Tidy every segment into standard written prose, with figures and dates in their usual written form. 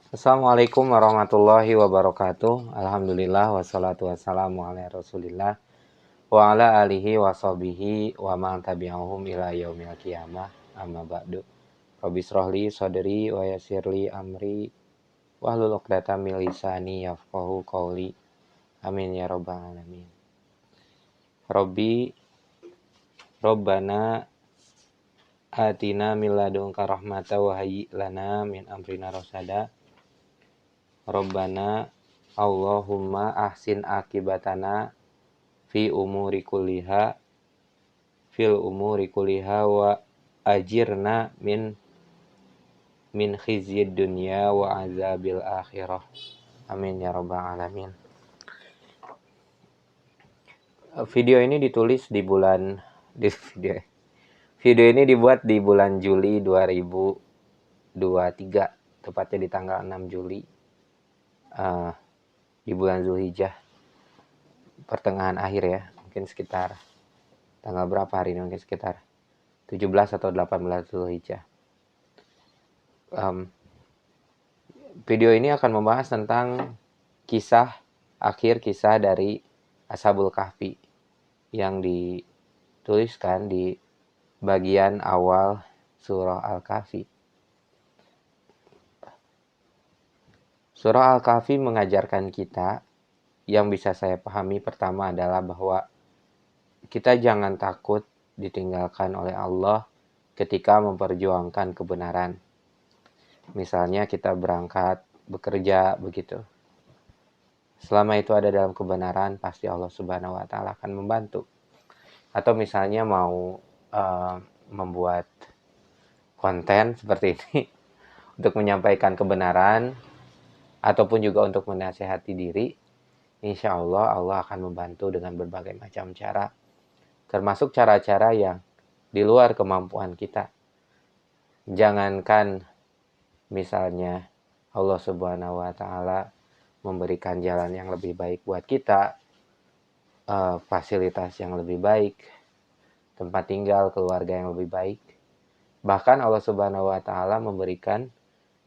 Assalamualaikum warahmatullahi wabarakatuh. Alhamdulillah wassalatu wassalamu ala Rasulillah wa ala alihi wa sahbihi wa man tabi'ahum ila yaumil qiyamah. Amma ba'du. Rabbi shrahli sadri wa yassirli amri wahlul 'uqdatam min lisani yafqahu qawli. Amin ya rabbal alamin. Rabbana atina min ladunka rahmatan wa hayyi lana min amrina rasada. Rabbana Allahumma ahsin akibatana fil umuri kulliha wa ajirna min khizyid dunya wa azabil akhirah. Amin ya rabbal alamin. Video ini dibuat di bulan Juli 2023, tepatnya di tanggal 6 Juli di bulan Zulhijjah, pertengahan akhir ya, mungkin sekitar tanggal berapa hari ini, mungkin sekitar 17 atau 18 Zulhijjah. Video ini akan membahas tentang akhir kisah dari Ashabul Kahfi yang dituliskan di bagian awal surah Al-Kahfi. Surah Al-Kahfi mengajarkan kita, yang bisa saya pahami pertama adalah bahwa kita jangan takut ditinggalkan oleh Allah ketika memperjuangkan kebenaran. Misalnya kita berangkat bekerja begitu. Selama itu ada dalam kebenaran, pasti Allah Subhanahu wa taala akan membantu. Atau misalnya mau membuat konten seperti ini untuk menyampaikan kebenaran ataupun juga untuk menasihati diri, insya Allah Allah akan membantu dengan berbagai macam cara, termasuk cara-cara yang di luar kemampuan kita. Jangankan misalnya Allah Subhanahu wa taala memberikan jalan yang lebih baik buat kita, fasilitas yang lebih baik, tempat tinggal, keluarga yang lebih baik. Bahkan Allah Subhanahu wa taala memberikan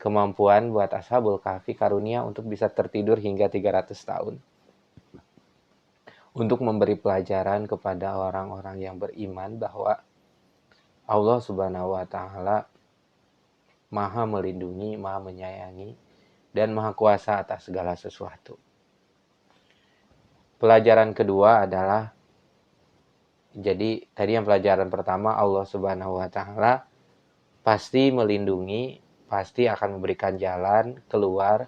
kemampuan buat Ashabul Kahfi karunia untuk bisa tertidur hingga 300 tahun. Untuk memberi pelajaran kepada orang-orang yang beriman bahwa Allah Subhanahu wa taala Maha melindungi, Maha menyayangi, dan Maha kuasa atas segala sesuatu. Pelajaran kedua adalah, jadi tadi yang pelajaran pertama, Allah Subhanahu wa taala pasti melindungi, pasti akan memberikan jalan keluar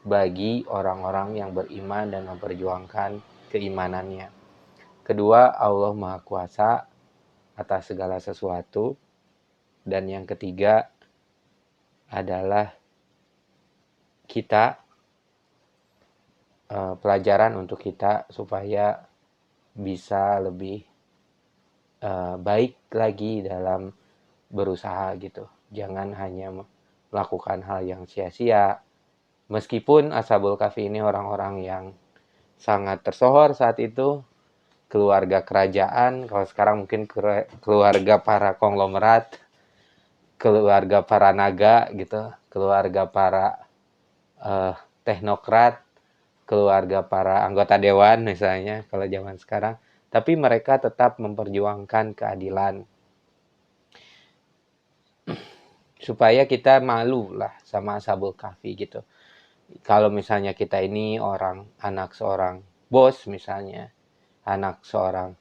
bagi orang-orang yang beriman dan memperjuangkan keimanannya. Kedua, Allah Maha Kuasa atas segala sesuatu. Dan yang ketiga adalah kita, pelajaran untuk kita supaya bisa lebih baik lagi dalam berusaha gitu. Jangan hanya melakukan hal yang sia-sia. Meskipun Ashabul Kahfi ini orang-orang yang sangat tersohor saat itu, keluarga kerajaan, kalau sekarang mungkin keluarga para konglomerat, keluarga para naga gitu, keluarga para teknokrat, keluarga para anggota dewan misalnya kalau zaman sekarang, tapi mereka tetap memperjuangkan keadilan. Supaya kita malu lah sama Ashabul Kahfi gitu. Kalau misalnya kita ini anak seorang bos misalnya, anak seorang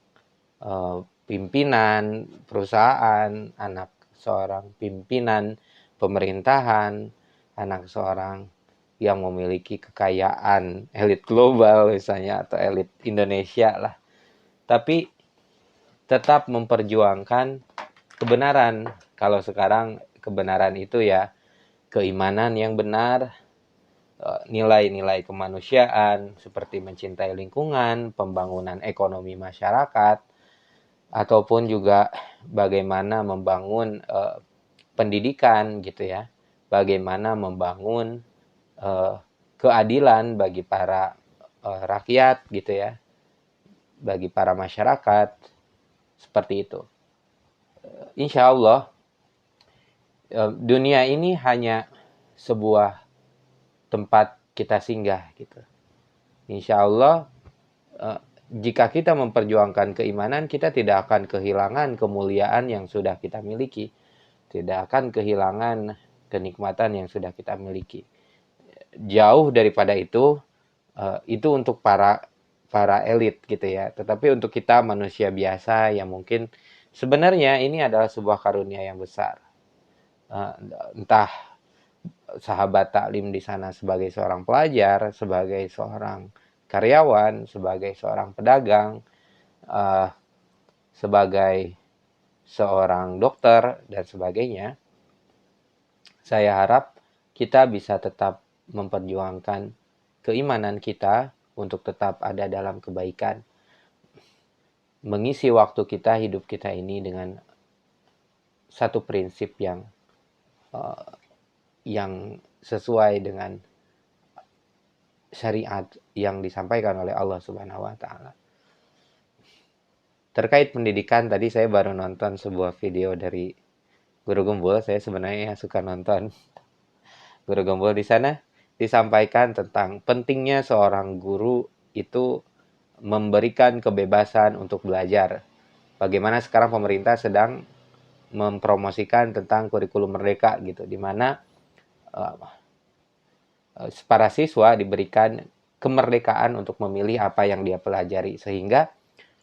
pimpinan perusahaan, anak seorang pimpinan pemerintahan, anak seorang yang memiliki kekayaan elit global misalnya, atau elit Indonesia lah, tapi tetap memperjuangkan kebenaran. Kalau sekarang kebenaran itu ya keimanan yang benar, nilai-nilai kemanusiaan seperti mencintai lingkungan, pembangunan ekonomi masyarakat, ataupun juga bagaimana membangun pendidikan gitu ya, bagaimana membangun keadilan bagi para rakyat gitu ya, bagi para masyarakat, seperti itu. Insya Allah dunia ini hanya sebuah tempat kita singgah gitu. Insya Allah, jika kita memperjuangkan keimanan, kita tidak akan kehilangan kemuliaan yang sudah kita miliki, tidak akan kehilangan kenikmatan yang sudah kita miliki. Jauh daripada itu untuk para elit gitu ya. Tetapi untuk kita manusia biasa yang mungkin sebenarnya ini adalah sebuah karunia yang besar. Entah sahabat taklim di sana sebagai seorang pelajar, sebagai seorang karyawan, sebagai seorang pedagang, sebagai seorang dokter, dan sebagainya. Saya harap kita bisa tetap memperjuangkan keimanan kita untuk tetap ada dalam kebaikan. Mengisi waktu kita, hidup kita ini dengan satu prinsip yang sesuai dengan syariat yang disampaikan oleh Allah Subhanahu wa taala. Terkait pendidikan, tadi saya baru nonton sebuah video dari Guru Gembul. Saya sebenarnya suka nonton Guru Gembul. Di sana disampaikan tentang pentingnya seorang guru itu memberikan kebebasan untuk belajar. Bagaimana sekarang pemerintah sedang mempromosikan tentang kurikulum merdeka gitu, di mana para siswa diberikan kemerdekaan untuk memilih apa yang dia pelajari, sehingga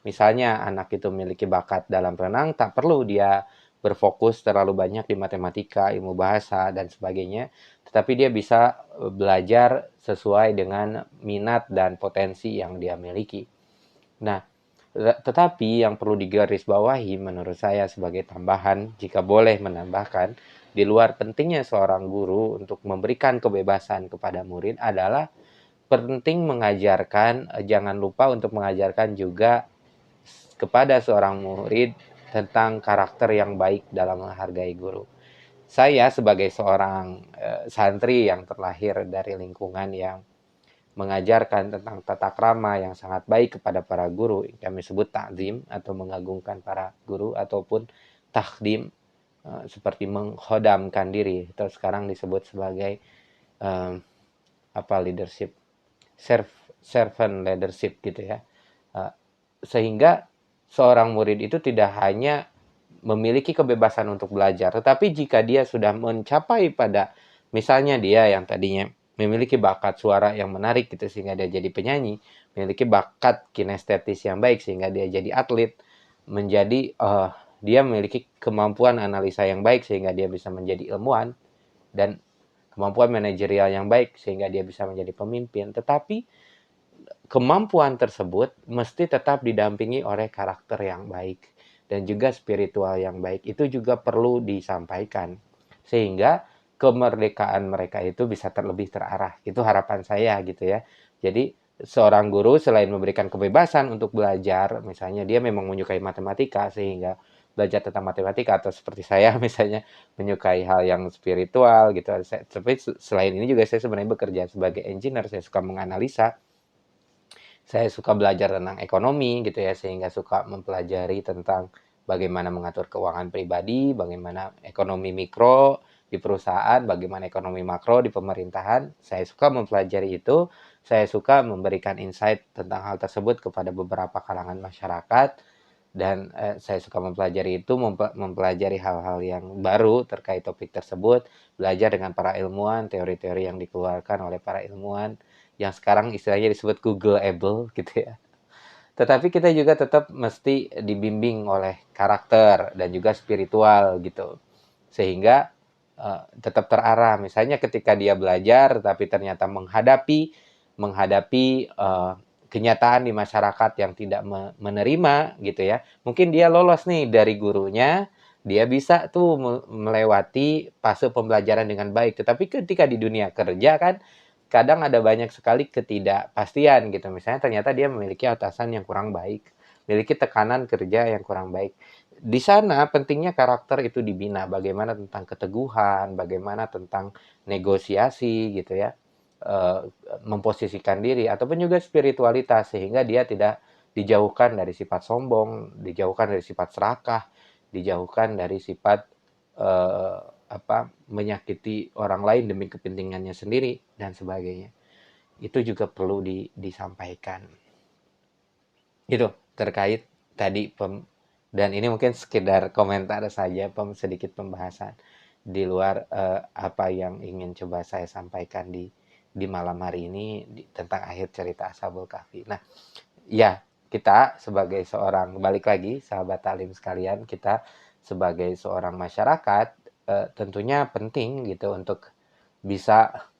misalnya anak itu memiliki bakat dalam renang, tak perlu dia berfokus terlalu banyak di matematika, ilmu bahasa, dan sebagainya, tetapi dia bisa belajar sesuai dengan minat dan potensi yang dia miliki. Nah, tetapi yang perlu digarisbawahi menurut saya sebagai tambahan, jika boleh menambahkan, di luar pentingnya seorang guru untuk memberikan kebebasan kepada murid adalah penting mengajarkan, jangan lupa untuk mengajarkan juga kepada seorang murid tentang karakter yang baik dalam menghargai guru. Saya sebagai seorang santri yang terlahir dari lingkungan yang mengajarkan tentang tata krama yang sangat baik kepada para guru, kami sebut ta'zim atau mengagungkan para guru, ataupun takhdim seperti menghodamkan diri, atau sekarang disebut sebagai leadership, servant leadership gitu ya. Sehingga seorang murid itu tidak hanya memiliki kebebasan untuk belajar, tetapi jika dia sudah mencapai pada, misalnya dia yang tadinya memiliki bakat suara yang menarik gitu sehingga dia jadi penyanyi, memiliki bakat kinestetis yang baik sehingga dia jadi atlet, dia memiliki kemampuan analisa yang baik sehingga dia bisa menjadi ilmuwan, dan kemampuan manajerial yang baik sehingga dia bisa menjadi pemimpin. Tetapi kemampuan tersebut mesti tetap didampingi oleh karakter yang baik dan juga spiritual yang baik. Itu juga perlu disampaikan sehingga kemerdekaan mereka itu bisa lebih terarah. Itu harapan saya gitu ya. Jadi seorang guru selain memberikan kebebasan untuk belajar, misalnya dia memang menyukai matematika sehingga belajar tentang matematika, atau seperti saya misalnya menyukai hal yang spiritual gitu. Tapi selain ini juga saya sebenarnya bekerja sebagai engineer, saya suka menganalisa. Saya suka belajar tentang ekonomi gitu ya, sehingga suka mempelajari tentang bagaimana mengatur keuangan pribadi, bagaimana ekonomi mikro di perusahaan, bagaimana ekonomi makro di pemerintahan. Saya suka mempelajari itu, saya suka memberikan insight tentang hal tersebut kepada beberapa kalangan masyarakat, dan saya suka mempelajari itu, mempelajari hal-hal yang baru terkait topik tersebut, belajar dengan para ilmuwan, teori-teori yang dikeluarkan oleh para ilmuwan, yang sekarang istilahnya disebut Googleable gitu ya. Tetapi kita juga tetap mesti dibimbing oleh karakter dan juga spiritual gitu. Sehingga tetap terarah. Misalnya ketika dia belajar tapi ternyata menghadapi kenyataan di masyarakat yang tidak menerima gitu ya. Mungkin dia lolos nih dari gurunya, dia bisa tuh melewati fase pembelajaran dengan baik. Tetapi ketika di dunia kerja kan kadang ada banyak sekali ketidakpastian gitu. Misalnya ternyata dia memiliki atasan yang kurang baik, memiliki tekanan kerja yang kurang baik. Di sana pentingnya karakter itu dibina, bagaimana tentang keteguhan, bagaimana tentang negosiasi gitu ya, memposisikan diri, ataupun juga spiritualitas sehingga dia tidak dijauhkan dari sifat sombong, dijauhkan dari sifat serakah, dijauhkan dari sifat menyakiti orang lain demi kepentingannya sendiri dan sebagainya. Itu juga perlu disampaikan. Itu terkait tadi dan ini mungkin sekedar komentar saja, sedikit pembahasan di luar apa yang ingin coba saya sampaikan di malam hari ini tentang akhir cerita Ashabul Kahfi. Nah, ya, kita sebagai seorang, balik lagi sahabat talim sekalian, kita sebagai seorang masyarakat tentunya penting gitu untuk bisa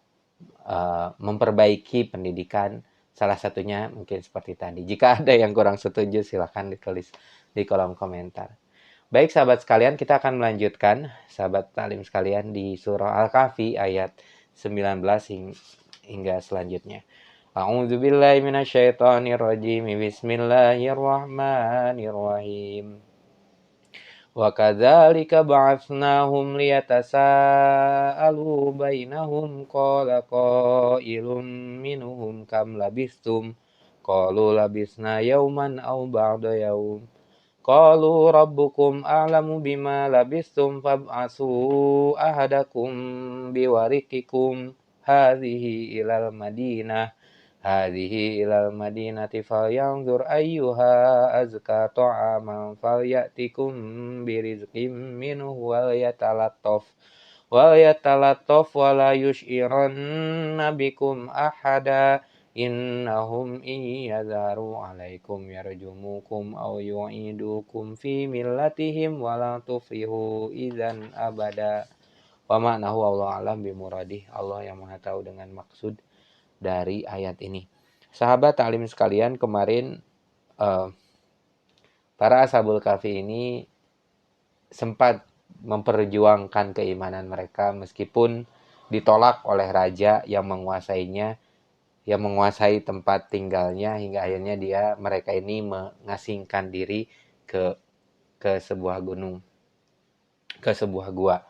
memperbaiki pendidikan. Salah satunya mungkin seperti tadi. Jika ada yang kurang setuju, silahkan ditulis di kolom komentar. Baik sahabat sekalian, kita akan melanjutkan sahabat talim sekalian di surah Al-Kahfi ayat 19 hingga selanjutnya. A'udzubillahi minasyaitonirrajim. Bismillahirrahmanirrahim. Wa kadzalika ba'atsnahum liyatasaalu bainahum qala qailun minhum kam labistum qalu labisna yawman aw ba'da yawm qalu rabbukum a'lamu bima labistum fab'asu ahadakum biwarikikum hadhihi ilal madinati falyanzur ayyuha azka ta'aman falyatikum birizqim minhu walyatalattaf wala yush'iranna bikum ahada innahum iyadharu alaikum yarjumukum aw yu'idukum fi millatihim wala tuflihu idzan abada. Wa ma'nahu wallahu a'lam bimuradih. Allah yang Maha tahu dengan maksud dari ayat ini. Sahabat taklim sekalian, kemarin para Ashabul Kahfi ini sempat memperjuangkan keimanan mereka meskipun ditolak oleh raja yang menguasainya, yang menguasai tempat tinggalnya, hingga akhirnya mereka ini mengasingkan diri ke sebuah gunung, ke sebuah gua.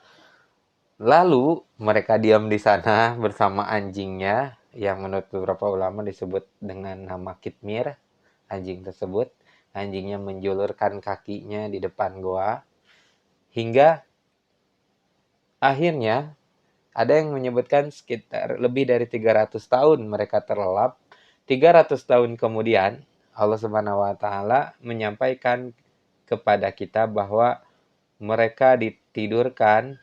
Lalu mereka diam di sana bersama anjingnya yang menurut beberapa ulama disebut dengan nama Kitmir. Anjing tersebut, anjingnya menjulurkan kakinya di depan goa hingga akhirnya ada yang menyebutkan sekitar lebih dari 300 tahun mereka terlelap. 300 tahun kemudian Allah Subhanahu wa taala menyampaikan kepada kita bahwa mereka ditidurkan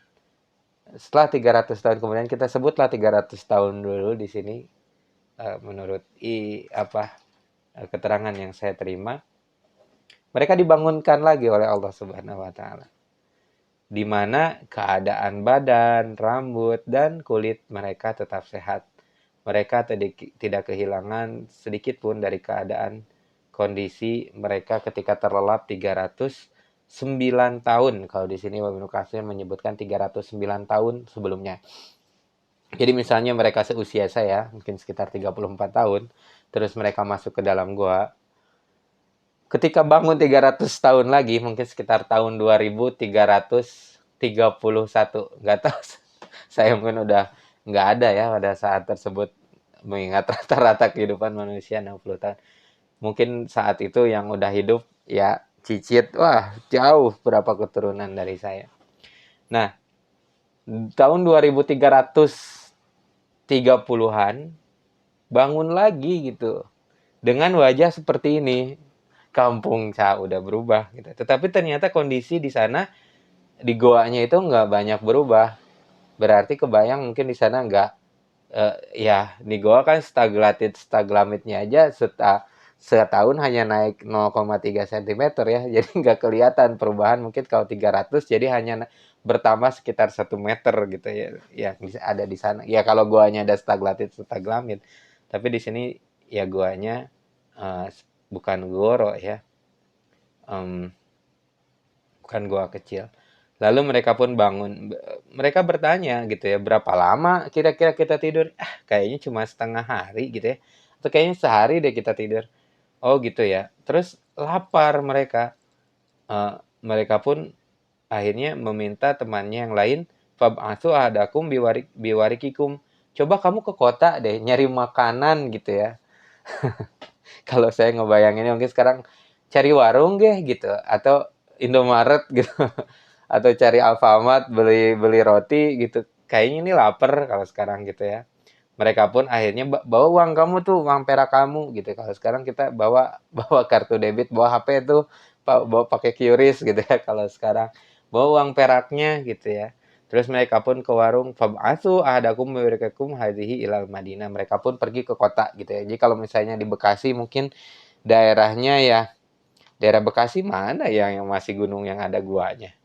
setelah 300 tahun kemudian. Kita sebutlah 300 tahun dulu di sini menurut keterangan yang saya terima. Mereka dibangunkan lagi oleh Allah Subhanahu wa taala, di mana keadaan badan, rambut, dan kulit mereka tetap sehat. Mereka tidak kehilangan sedikit pun dari keadaan kondisi mereka ketika terlelap 309 tahun. Kalau di sini Ibnu Katsir menyebutkan 309 tahun sebelumnya. Jadi misalnya mereka seusia saya, mungkin sekitar 34 tahun, terus mereka masuk ke dalam gua. Ketika bangun 300 tahun lagi, mungkin sekitar tahun 2331. Nggak tahu, saya mungkin udah nggak ada ya pada saat tersebut, mengingat rata-rata kehidupan manusia 60 tahun. Mungkin saat itu yang udah hidup ya cicit, wah jauh berapa keturunan dari saya. Nah, tahun 2330-an bangun lagi gitu dengan wajah seperti ini. Kampung udah berubah gitu. Tetapi ternyata kondisi di sana di goanya itu nggak banyak berubah. Berarti kebayang mungkin di sana nggak ya di goa kan staglamitnya aja setahun hanya naik 0,3 cm ya. Jadi nggak kelihatan perubahan. Mungkin kalau 300 jadi hanya bertambah sekitar 1 meter gitu ya. Ya bisa ada di sana. Ya kalau goanya ada staglamit. Tapi di sini ya goanya bukan goro ya. Bukan goa kecil. Lalu mereka pun bangun. Mereka bertanya gitu ya, berapa lama kira-kira kita tidur? Kayaknya cuma setengah hari gitu ya. Atau kayaknya sehari deh kita tidur. Oh gitu ya. Terus lapar mereka. Mereka pun akhirnya meminta temannya yang lain, fab'atsu ahadakum biwarikikum. Coba kamu ke kota deh, nyari makanan gitu ya. Kalau saya ngebayanginnya mungkin sekarang cari warung deh gitu, atau Indomaret gitu. atau cari Alfamart beli beli roti gitu. Kayaknya ini lapar kalau sekarang gitu ya. Mereka pun akhirnya bawa uang kamu tuh, uang perak kamu gitu. Kalau sekarang kita bawa bawa kartu debit, bawa HP tuh, bawa pakai QRIS gitu ya. Kalau sekarang bawa uang peraknya gitu ya. Terus mereka pun ke warung, fab'atsu ahadakum biwirqikum hadhihi ilal Madinah. Mereka pun pergi ke kota gitu ya. Jadi kalau misalnya di Bekasi mungkin daerahnya ya, daerah Bekasi mana ya yang masih gunung yang ada guanya?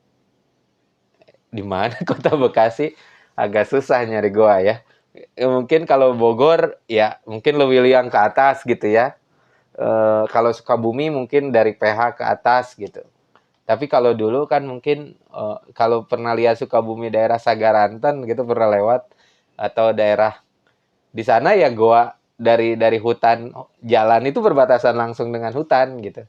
Di mana kota Bekasi? Agak susah nyari gua ya. Mungkin kalau Bogor ya mungkin Lewiliang ke atas gitu ya. Kalau Sukabumi mungkin dari PH ke atas gitu. Tapi kalau dulu kan mungkin kalau pernah lihat Sukabumi daerah Sagaranten gitu pernah lewat atau daerah di sana ya gua dari hutan jalan itu berbatasan langsung dengan hutan gitu.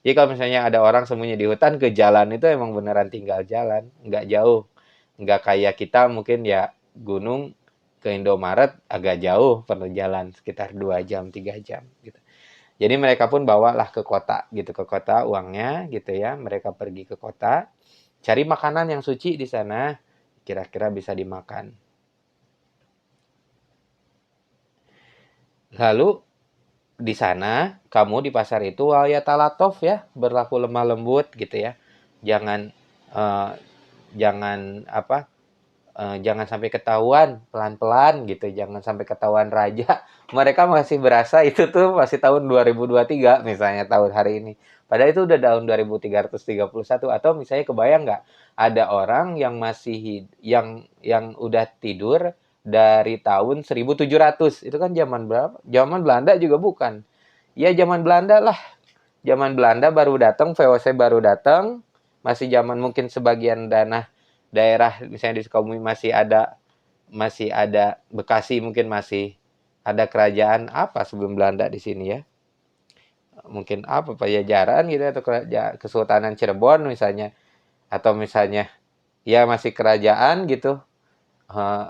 Jadi kalau misalnya ada orang sembunyi di hutan ke jalan itu emang beneran tinggal jalan, nggak jauh. Nggak kayak kita mungkin ya gunung ke Indomaret agak jauh perlu jalan sekitar 2 jam, 3 jam gitu. Jadi mereka pun bawalah ke kota gitu, ke kota uangnya gitu ya. Mereka pergi ke kota, cari makanan yang suci di sana, kira-kira bisa dimakan. Lalu di sana kamu di pasar itu ya talatof ya, berlaku lemah lembut gitu ya. Jangan eh, jangan apa jangan sampai ketahuan pelan-pelan gitu, jangan sampai ketahuan raja. Mereka masih berasa itu tuh masih tahun 2023 misalnya tahun hari ini. Padahal itu udah tahun 2331 atau misalnya kebayang nggak ada orang yang masih yang udah tidur dari tahun 1700. Itu kan zaman berapa? Zaman Belanda juga bukan. Ya zaman Belanda lah. Zaman Belanda baru datang, VOC baru datang, masih zaman mungkin sebagian daerah misalnya di Sukabumi masih ada Bekasi mungkin masih ada kerajaan apa sebelum Belanda di sini ya. Mungkin apa Pajajaran gitu atau Kesultanan Cirebon misalnya atau misalnya ya masih kerajaan gitu. Eh,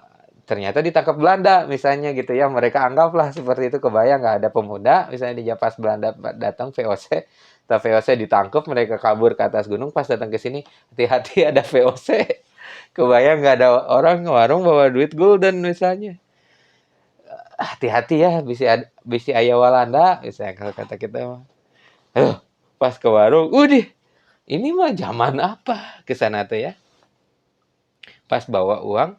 ternyata ditangkap Belanda misalnya gitu ya. Mereka anggaplah seperti itu, kebayang nggak ada pemuda misalnya di pas Belanda datang VOC, atau VOC ditangkap mereka kabur ke atas gunung, pas datang ke sini hati-hati ada VOC. Kebayang nggak ada orang ke warung bawa duit gulden misalnya. Hati-hati ya, bisi ayah Walanda misalnya kalau kata kita mah. Pas ke warung, udih, ini mah zaman apa ke sana tuh ya. Pas bawa uang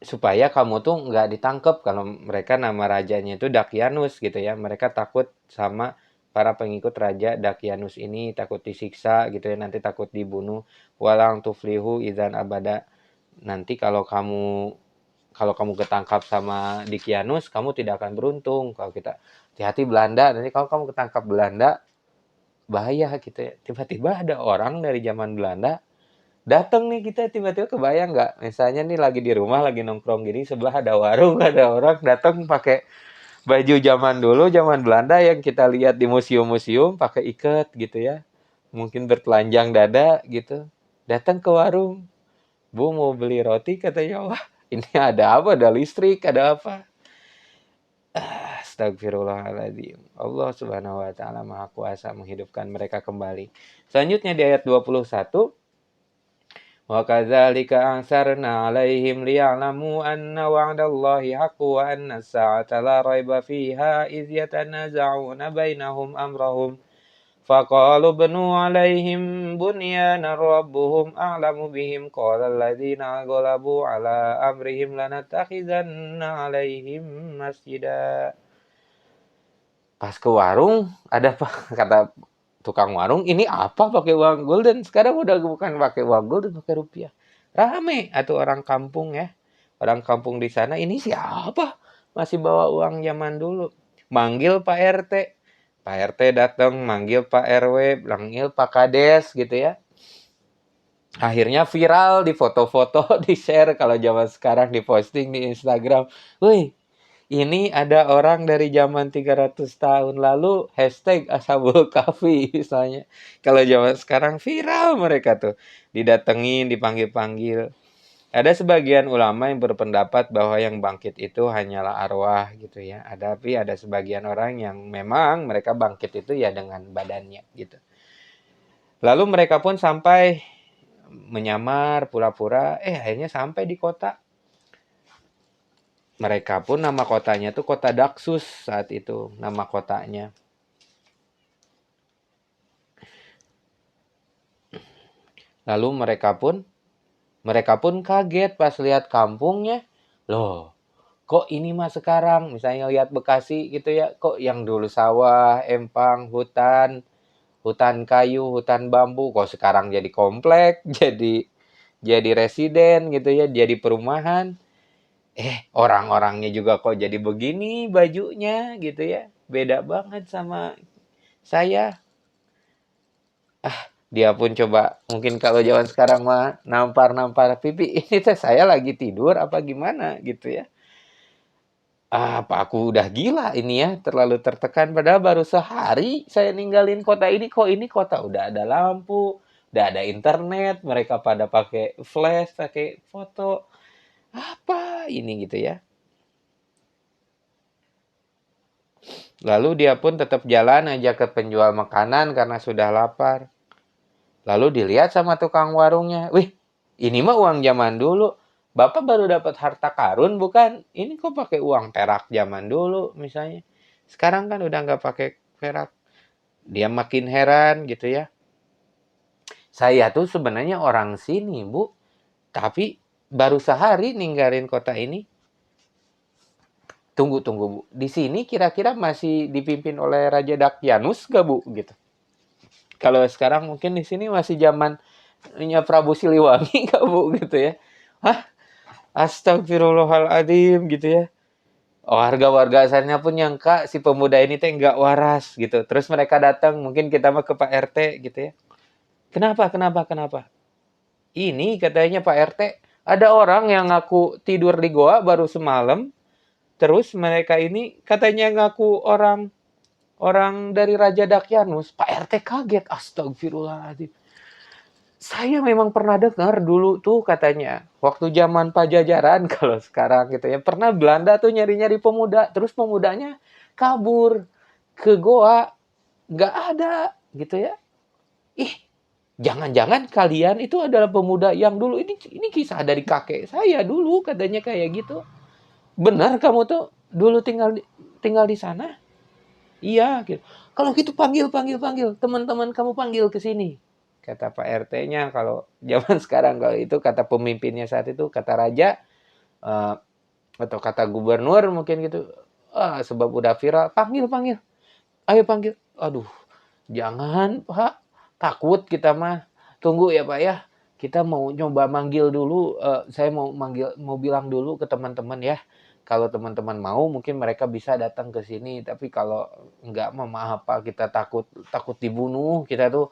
supaya kamu tuh nggak ditangkap kalau mereka nama rajanya itu Dakianus gitu ya. Mereka takut sama para pengikut raja Dakianus ini, takut disiksa gitu ya, nanti takut dibunuh. Walang tuflihu idzan abada. Nanti kalau kamu ketangkap sama Dikianus, kamu tidak akan beruntung. Kalau kita hati-hati Belanda, nanti kalau kamu ketangkap Belanda, bahaya gitu ya. Tiba-tiba ada orang dari zaman Belanda datang nih, kita tiba-tiba kebayang nggak? Misalnya nih lagi di rumah, lagi nongkrong gini, sebelah ada warung, ada orang datang pakai baju zaman dulu, zaman Belanda yang kita lihat di museum-museum, pakai ikat gitu ya. Mungkin bertelanjang dada gitu. Datang ke warung, Bu mau beli roti katanya, wah ini ada apa? Ada listrik, ada apa? Astagfirullahaladzim. Allah subhanahu wa ta'ala maha kuasa menghidupkan mereka kembali. Selanjutnya di ayat 21. Wa kadzalika ansarna 'alaihim liya'lamu anna wa'dallahi haqqun wa anna as-sa'ata la raiba fiha idh yatanaza'una bainahum amrahum faqalu bnu 'alaihim bunyanan rabbuhum a'lamu bihim qala alladziina ghalabu 'ala amrihim lanattakhizanna 'alaihim masjida. Pas ke warung ada apa? Kata tukang warung, ini apa pakai uang golden? Sekarang udah bukan pakai uang golden, pakai rupiah. Rame atau orang kampung ya. Orang kampung di sana, ini siapa? Masih bawa uang zaman dulu. Manggil Pak RT. Pak RT datang, manggil Pak RW, manggil Pak Kades gitu ya. Akhirnya viral di foto-foto, di share kalau zaman sekarang di posting di Instagram. Wih, ini ada orang dari zaman 300 tahun lalu, hashtag Ashabul Kahfi misalnya. Kalau zaman sekarang viral mereka tuh. Didatengin, dipanggil-panggil. Ada sebagian ulama yang berpendapat bahwa yang bangkit itu hanyalah arwah gitu ya. Tapi ada sebagian orang yang memang mereka bangkit itu ya dengan badannya gitu. Lalu mereka pun sampai menyamar pura-pura, akhirnya sampai di kota. Mereka pun nama kotanya tuh kota Daksus saat itu, nama kotanya. Lalu mereka pun kaget pas lihat kampungnya. Loh, kok ini mah sekarang misalnya lihat Bekasi gitu ya, kok yang dulu sawah, empang, hutan kayu, hutan bambu, kok sekarang jadi komplek, jadi residen gitu ya, jadi perumahan. Orang-orangnya juga kok jadi begini bajunya gitu ya. Beda banget sama saya. Dia pun coba, mungkin kalau zaman sekarang mah nampar-nampar pipi, ini teh saya lagi tidur apa gimana gitu ya. Apa aku udah gila ini ya, terlalu tertekan, padahal baru sehari saya ninggalin kota ini, kok ini kota udah ada lampu, udah ada internet, mereka pada pakai flash, pakai foto. Apa ini gitu ya. Lalu dia pun tetap jalan aja ke penjual makanan karena sudah lapar. Lalu dilihat sama tukang warungnya. Wih, ini mah uang zaman dulu. Bapak baru dapat harta karun bukan? Ini kok pakai uang perak zaman dulu misalnya. Sekarang kan udah nggak pakai perak. Dia makin heran gitu ya. Saya tuh sebenarnya orang sini, Bu. Tapi baru sehari ninggalin kota ini. Tunggu, tunggu, Bu. Di sini kira-kira masih dipimpin oleh Raja Dakyanus gak, Bu? Gitu. Kalau sekarang mungkin di sini masih zamannya Prabu Siliwangi gak, Bu? Gitu ya. Hah? Astagfirullahaladzim gitu ya. Warga-warga asalnya pun nyangka si pemuda ini teh nggak waras gitu. Terus mereka datang, mungkin kita mah ke Pak RT gitu ya. Kenapa, kenapa, kenapa? Ini katanya Pak RT, ada orang yang ngaku tidur di goa baru semalam. Terus mereka ini katanya ngaku orang orang dari Raja Dakyanus. Pak RT kaget. Astagfirullahaladzim. Saya memang pernah dengar dulu tuh katanya, waktu zaman Pajajaran kalau sekarang gitu ya, pernah Belanda tuh nyari-nyari pemuda, terus pemudanya kabur ke goa, nggak ada gitu ya. Ih, jangan-jangan kalian itu adalah pemuda yang dulu ini kisah dari kakek saya dulu katanya kayak gitu. Benar kamu tuh dulu tinggal di sana? Iya, gitu. Kalau gitu panggil teman-teman kamu panggil ke sini. Kata Pak RT-nya kalau zaman sekarang kalau itu kata pemimpinnya saat itu kata raja uh, atau kata gubernur mungkin gitu. Sebab udah viral, panggil. Ayo panggil. Aduh, jangan, Pak. Takut kita mah. Tunggu ya, Pak ya. Kita mau nyoba manggil dulu, saya mau bilang dulu ke teman-teman ya. Kalau teman-teman mau mungkin mereka bisa datang ke sini, tapi kalau enggak mah maaf Pak, kita takut dibunuh. Kita tuh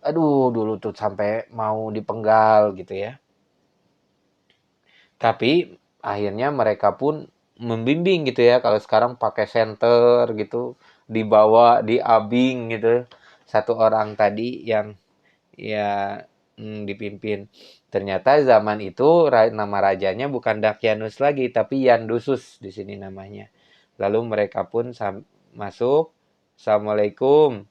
aduh dulu tuh sampai mau dipenggal gitu ya. Tapi akhirnya mereka pun membimbing gitu ya. Kalau sekarang pakai senter gitu, dibawa diabing gitu. Satu orang tadi yang ya dipimpin. Ternyata zaman itu nama rajanya bukan Dakyanus lagi, tapi Yandusus di sini namanya. Lalu mereka pun masuk, Assalamualaikum.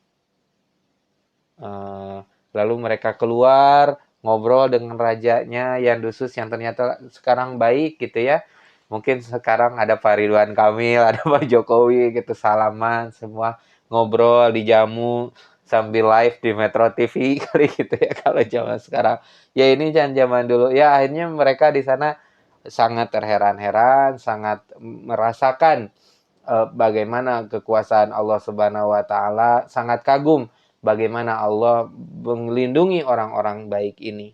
Eh, Lalu mereka keluar ngobrol dengan rajanya Yandusus yang ternyata sekarang baik gitu ya. Mungkin sekarang ada Pak Ridwan Kamil, ada Pak Jokowi gitu salaman semua ngobrol di jamu sambil live di Metro TV kali gitu ya kalau zaman sekarang. Ya ini jangan zaman dulu. Ya akhirnya mereka di sana sangat terheran-heran, sangat merasakan bagaimana kekuasaan Allah Subhanahu wa taala, sangat kagum bagaimana Allah melindungi orang-orang baik ini.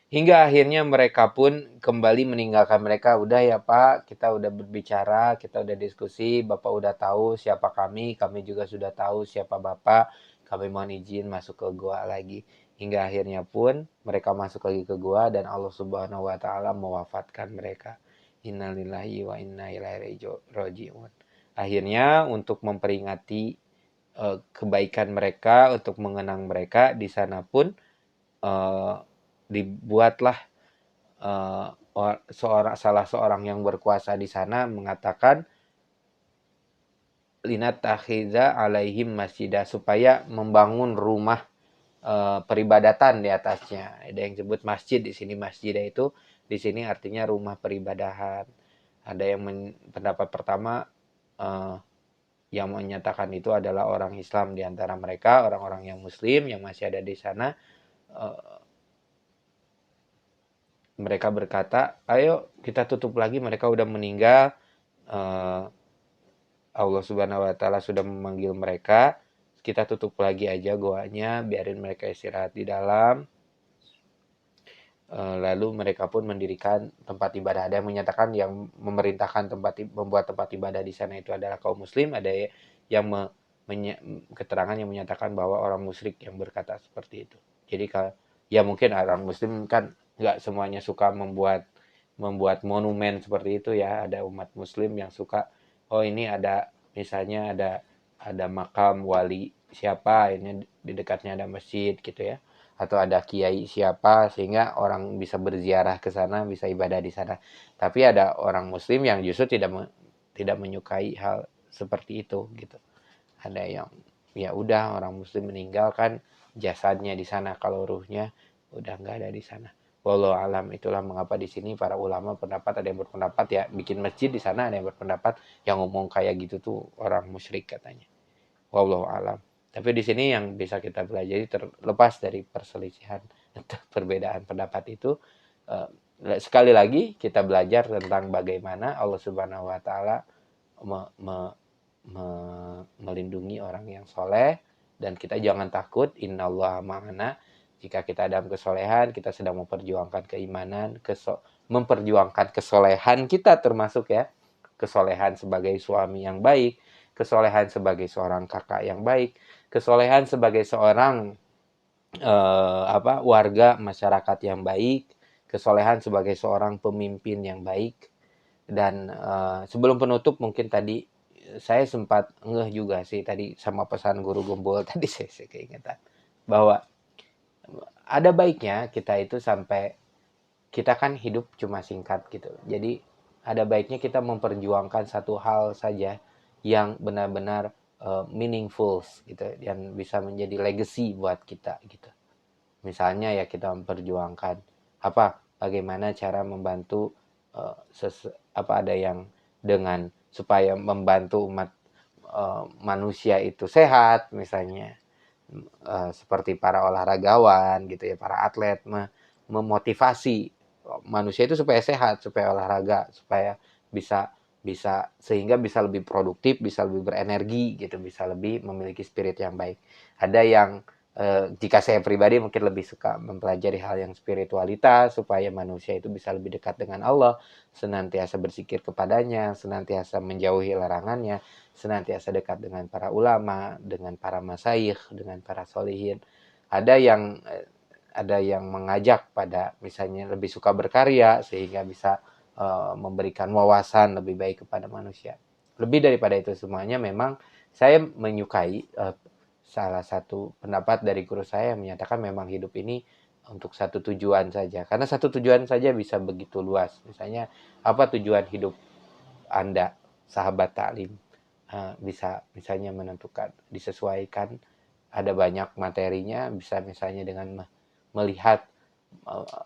Hingga akhirnya mereka pun kembali meninggalkan mereka. Udah ya Pak, kita udah berbicara, kita udah diskusi, Bapak udah tahu siapa kami juga sudah tahu siapa Bapak, kami mohon izin masuk ke gua lagi. Hingga akhirnya pun mereka masuk lagi ke gua dan Allah Subhanahu wa taala mewafatkan mereka. Innalillahi wa inna ilaihi raji'un. Akhirnya untuk memperingati kebaikan mereka, untuk mengenang mereka, di sana pun uh, dibuatlah salah seorang yang berkuasa di sana mengatakan linatakhiza alaihim masjidah, supaya membangun rumah peribadatan di atasnya. Ada yang sebut masjid di sini, masjidah itu di sini artinya rumah peribadahan. Ada yang pendapat pertama yang menyatakan itu adalah orang Islam di antara mereka, orang-orang yang Muslim yang masih ada di sana. Mereka berkata, ayo kita tutup lagi, mereka udah meninggal. Allah Subhanahu wa Ta'ala sudah memanggil mereka, kita tutup lagi aja goanya, biarin mereka istirahat di dalam. Lalu mereka pun mendirikan tempat ibadah. Ada yang menyatakan yang memerintahkan membuat tempat ibadah di sana itu adalah kaum Muslim. Ada yang keterangan yang menyatakan bahwa orang musyrik yang berkata seperti itu. Jadi ya mungkin orang Muslim kan nggak semuanya suka membuat monumen seperti itu ya. Ada umat Muslim yang suka, oh ini ada misalnya ada makam wali siapa, ini di dekatnya ada masjid gitu ya, atau ada kiai siapa sehingga orang bisa berziarah ke sana, bisa ibadah di sana. Tapi ada orang Muslim yang justru tidak menyukai hal seperti itu gitu. Ada yang ya udah orang Muslim meninggalkan jasadnya di sana, kalau ruhnya udah nggak ada di sana. Wallahu alam. Itulah mengapa di sini para ulama pendapat, ada yang berpendapat ya bikin masjid di sana, ada yang berpendapat yang ngomong kayak gitu tuh orang musyrik katanya. Wallahu alam. Tapi di sini yang bisa kita pelajari terlepas dari perselisihan atau perbedaan pendapat itu, sekali lagi kita belajar tentang bagaimana Allah Subhanahu wa Ta'ala melindungi orang yang soleh, dan kita jangan takut, innallaha ma'ana. Jika kita dalam kesolehan, kita sedang memperjuangkan keimanan, memperjuangkan kesolehan kita, termasuk ya kesolehan sebagai suami yang baik, kesolehan sebagai seorang kakak yang baik, kesolehan sebagai seorang warga masyarakat yang baik, kesolehan sebagai seorang pemimpin yang baik. Dan sebelum penutup mungkin tadi saya sempat ngeh juga sih tadi sama pesan guru Gumbul tadi, saya keingetan bahwa ada baiknya kita itu sampai, kita kan hidup cuma singkat gitu. Jadi ada baiknya kita memperjuangkan satu hal saja yang benar-benar meaningful gitu, yang bisa menjadi legacy buat kita gitu. Misalnya ya kita memperjuangkan bagaimana cara membantu ada yang dengan supaya membantu umat manusia itu sehat, misalnya seperti para olahragawan gitu ya, para atlet memotivasi manusia itu supaya sehat, supaya olahraga, supaya bisa bisa sehingga bisa lebih produktif, bisa lebih berenergi gitu, bisa lebih memiliki spirit yang baik. Ada yang jika saya pribadi mungkin lebih suka mempelajari hal yang spiritualitas, supaya manusia itu bisa lebih dekat dengan Allah, senantiasa berzikir kepadanya, senantiasa menjauhi larangannya, senantiasa dekat dengan para ulama, dengan para masyayikh, dengan para solihin. Ada yang mengajak pada misalnya lebih suka berkarya sehingga bisa memberikan wawasan lebih baik kepada manusia. Lebih daripada itu semuanya, memang saya menyukai salah satu pendapat dari guru saya yang menyatakan memang hidup ini untuk satu tujuan saja. Karena satu tujuan saja bisa begitu luas. Misalnya, apa tujuan hidup Anda, sahabat taklim? Bisa misalnya menentukan, disesuaikan, ada banyak materinya, bisa misalnya dengan melihat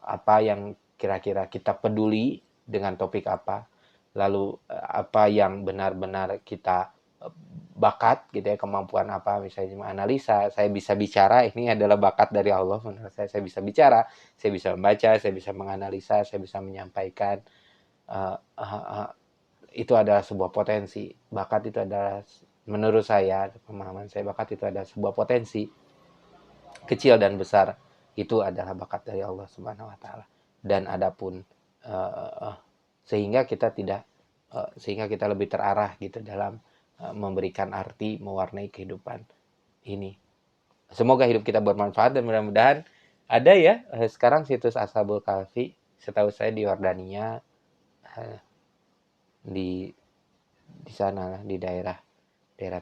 apa yang kira-kira kita peduli dengan topik apa, lalu apa yang benar-benar kita bakat gitu ya, kemampuan apa, misalnya menganalisa, saya bisa bicara, ini adalah bakat dari Allah menurut saya bisa bicara, saya bisa membaca, saya bisa menganalisa, saya bisa menyampaikan, uh, uh, uh, itu adalah sebuah potensi. Bakat itu adalah, menurut saya, pemahaman saya, bakat itu adalah sebuah potensi, kecil dan besar itu adalah bakat dari Allah Subhanahu wa Ta'ala. Dan adapun sehingga kita lebih terarah gitu dalam memberikan arti, mewarnai kehidupan ini. Semoga hidup kita bermanfaat, dan mudah-mudahan ada ya sekarang situs Ashabul Kahfi, setahu saya di Yordania, di sana lah, di daerah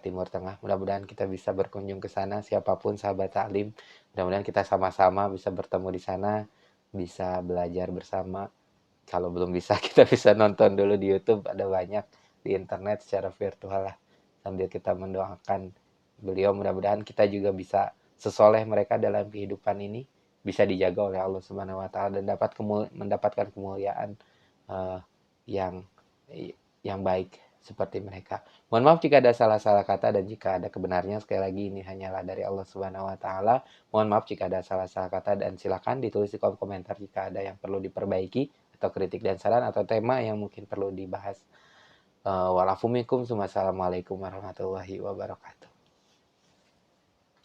Timur Tengah. Mudah-mudahan kita bisa berkunjung ke sana, siapapun sahabat taklim. Mudah-mudahan kita sama-sama bisa bertemu di sana, bisa belajar bersama. Kalau belum bisa, kita bisa nonton dulu di YouTube, ada banyak di internet secara virtual lah. sambil kita mendoakan beliau, mudah-mudahan kita juga bisa sesoleh mereka dalam kehidupan ini, bisa dijaga oleh Allah Subhanahu wa taala dan dapat mendapatkan kemuliaan uh, yang yang baik seperti mereka. Mohon maaf jika ada salah-salah kata dan jika ada kebenarnya, sekali lagi ini hanyalah dari Allah Subhanahu wa taala. Mohon maaf jika ada salah-salah kata dan silakan ditulis di kolom komentar jika ada yang perlu diperbaiki atau kritik dan saran atau tema yang mungkin perlu dibahas. Walafumikum, wassalamualaikum warahmatullahi wabarakatuh.